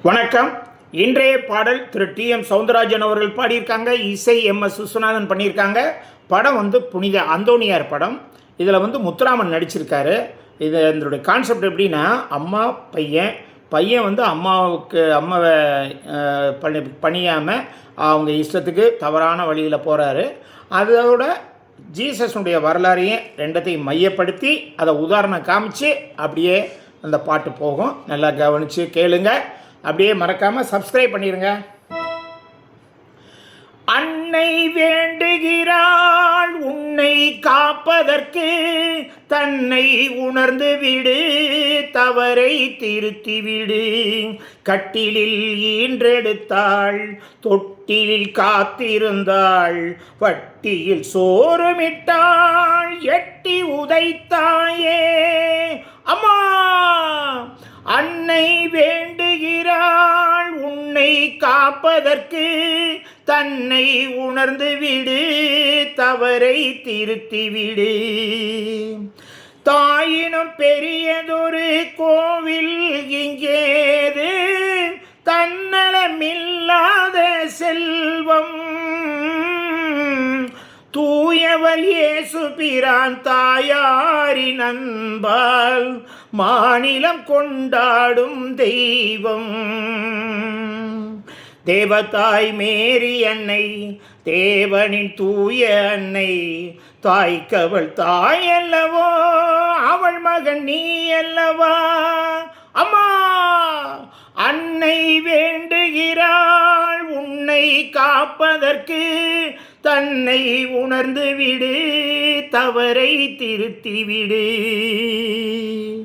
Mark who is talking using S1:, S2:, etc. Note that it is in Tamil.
S1: வணக்கம். இன்றைய பாடல் திரு டி.எம். சௌந்தரராஜன் அவர்கள் பாடியிருக்காங்க. இசை எம்.எஸ். விஸ்வநாதன் பண்ணியிருக்காங்க. படம் புனித அந்தோணியார் படம். இதில் முத்துராமன் நடிச்சிருக்காரு. இதனுடைய கான்செப்ட் எப்படின்னா, அம்மா பையன் அம்மாவை பணியாமல் அவங்க இஷ்டத்துக்கு தவறான வழியில் போகிறாரு. அதோட ஜீசஸுடைய வரலாறையும் ரெண்டத்தையும் மையப்படுத்தி அதை உதாரணம் காமிச்சு அப்படியே அந்த பாட்டு போகும். நல்லா கவனித்து கேளுங்க. அப்படியே மறக்காமல் சப்ஸ்கிரைப் பண்ணிடுங்க. அன்னை வேண்டுகிறாள் உன்னை காப்பதற்கு, தன்னை உணர்ந்து விடு, தவறை திருத்தி விடு. கட்டிலில் ஈன்றெடுத்தாள், தொட்டிலில் காத்திருந்தாள், வட்டியில் சோறுமிட்டாள், எட்டி உதைத்தாயே அம்மா. அன்னை வேண்டுகிறாள் உன்னை காப்பதற்கு, தன்னை உணர்ந்து விடு, தவறை திருத்தி விடு. தாயினும் பெரியதொரு கோவில் இங்கேது, தன்னலமில்லாத செல்வம். தூயவள் இயேசு பிரான் தாயாரின் அன்பால் மாநிலம் கொண்டாடும் தெய்வம். தேவதாய் மேரி அன்னை, தேவனின் தூய அன்னை, தாய்க்கவள் தாய் அல்லவோ, அவள் மகன் நீ அல்லவா அம்மா. அன்னை வேண்டுகிறாள் உன்னை காப்பதற்கு, தன்னை உணர்ந்து விடு, தவறை திருத்தி விடு.